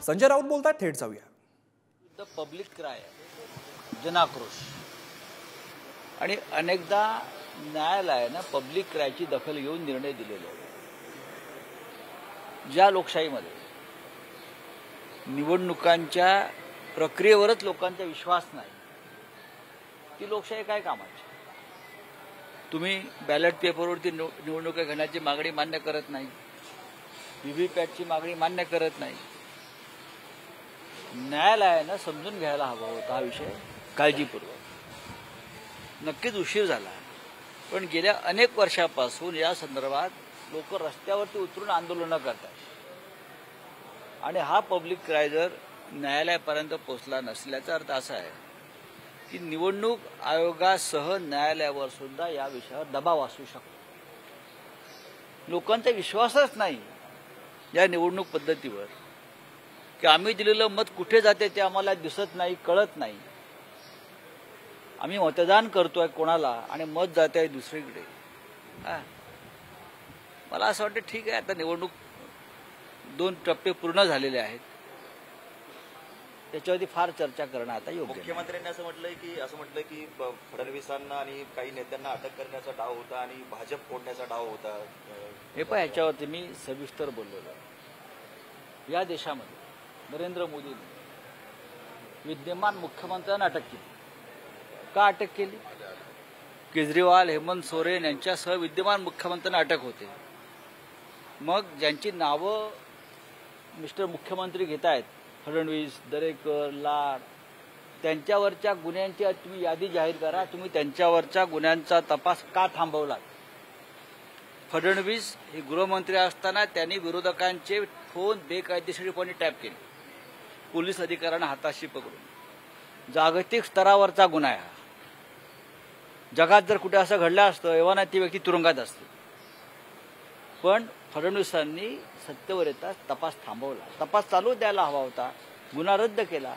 संजय राऊत बोलतात, थेट जाऊया. द पब्लिक क्राय, जनाक्रोश. आणि अनेकदा न्यायालयानं पब्लिक क्रायची दखल घेऊन निर्णय दिलेले आहेत. ज्या लोकशाहीमध्ये निवडणुकांच्या प्रक्रियेवरच लोकांचा विश्वास नाही, ती लोकशाही काय कामाची? तुम्ही बॅलेट पेपरवरती निवडणुका घेण्याची मागणी मान्य करत नाही, व्हीव्हीपॅटची मागणी मान्य करत नाही. न्यायालयानं समजून घ्यायला हवा होता हा विषय काळजीपूर्वक. नक्कीच उशीर झाला, पण गेल्या अनेक वर्षापासून या संदर्भात लोक रस्त्यावरती उतरून आंदोलनं करतात. आणि हा पब्लिक क्राय जर न्यायालयापर्यंत पोहोचला नसल्याचा अर्थ असा आहे की निवडणूक आयोगासह न्यायालयावर सुद्धा या विषयावर दबाव असू शकतो. लोकांचा विश्वासच नाही या निवडणूक पद्धतीवर, की आम्ही दिलेलं मत कुठे जाते ते आम्हाला दिसत नाही, कळत नाही. आम्ही मतदान करतोय कोणाला आणि मत जात आहे दुसरीकडे. मला असं वाटतं ठीक आहे, आता निवडणूक 2 टप्पे पूर्ण झालेले आहेत, त्याच्यावरती फार चर्चा करणं आता योग्य. मुख्यमंत्र्यांनी असं म्हटलंय की फडणवीसांना आणि काही नेत्यांना अटक करण्याचा डाव होता आणि भाजप फोडण्याचा डाव होता. हे पण ह्याच्यावरती मी सविस्तर बोललेलो आहे. या देशामध्ये नरेंद्र मोदींनी विद्यमान मुख्यमंत्र्यांना अटक केली. का अटक केली? केजरीवाल, हेमंत सोरेन यांच्यासह विद्यमान मुख्यमंत्र्यांना अटक होते. मग ज्यांची नावं मिस्टर मुख्यमंत्री घेत आहेत, फडणवीस, दरेकर, लाड, त्यांच्यावरच्या गुन्ह्यांची तुम्ही यादी जाहीर करा. तुम्ही त्यांच्यावरच्या गुन्ह्यांचा तपास का थांबवला? फडणवीस हे गृहमंत्री असताना त्यांनी विरोधकांचे फोन बेकायदेशीरपणे टॅप केले, पोलीस अधिकाऱ्यांना हाताशी पकडून. जागतिक स्तरावरचा गुन्हा आहे हा. जगात जर कुठे असं घडलं असतं एव्हा ती व्यक्ती तुरुंगात असते. पण फडणवीसांनी सत्तेवर येताच तपास थांबवला. तपास चालू द्यायला हवा होता, गुन्हा रद्द केला.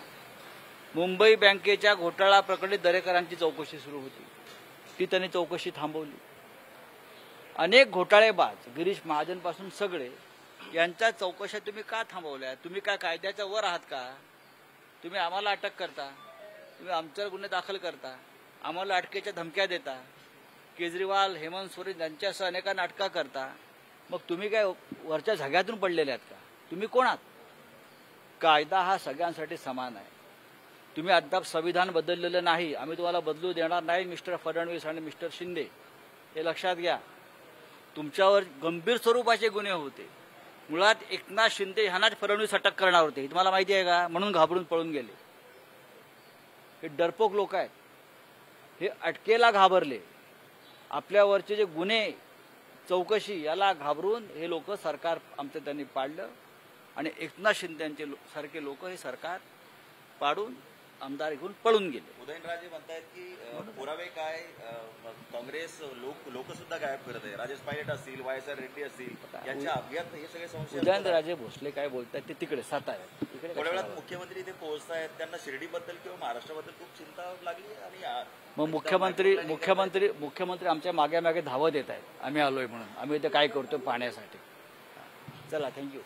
मुंबई बँकेच्या घोटाळा प्रकरणी दरेकरांची चौकशी सुरू होती, ती त्यांनी चौकशी थांबवली. अनेक घोटाळेबाज, गिरीश महाजनपासून सगळे, यांच्या चौकशा तुम्ही का थांबवल्या? तुम्ही काय कायद्याच्या वर आहात का? तुम्ही आम्हाला अटक करता, तुम्ही आमच्यावर गुन्हे दाखल करता, आम्हाला अटकेच्या धमक्या देता, केजरीवाल, हेमंत सोरेन यांच्यासह अनेकांना अटका करता. मग तुम्ही काय वरच्या झग्यातून पडलेले आहात का? तुम्ही कोण आहात? कायदा हा सगळ्यांसाठी समान आहे. तुम्ही अद्याप संविधान बदललेलं नाही, आम्ही तुम्हाला बदलू देणार नाही मिस्टर फडणवीस आणि मिस्टर शिंदे, हे लक्षात घ्या. तुमच्यावर गंभीर स्वरूपाचे गुन्हे होते. मुळात एकनाथ शिंदे ह्यांनाच फडणवीस अटक करणार होते, हे तुम्हाला माहिती आहे का? म्हणून घाबरून पळून गेले. हे डरपोक लोक आहेत, हे अटकेला घाबरले. आपल्यावरचे जे गुन्हे चौकशी याला घाबरून हे लोक सरकार आमचं त्यांनी पाडलं आणि एकनाथ शिंदेचे सारखे लोक हे सरकार पाडून आमदार घेऊन पळून गेले. उदयनराजे म्हणतायत की पुरावे काय, काँग्रेस लोक सुद्धा गायब करत आहे. राजेश पायलट असतील, YSR रेड्डी असतील, यांच्या अज्ञात हे सगळे संशय. उदयनराजे भोसले काय बोलतात ते तिकडे साताऱ्यात. थोड्या वेळात मुख्यमंत्री ते पोहोचतायत, त्यांना शिर्डीबद्दल किंवा महाराष्ट्राबद्दल खूप चिंता लागली. आणि मग मुख्यमंत्री आमच्या मागे मागे धावत येत आहेत, आम्ही आलोय म्हणून. आम्ही इथे काय करतो पाहण्यासाठी. चला, थँक्यू.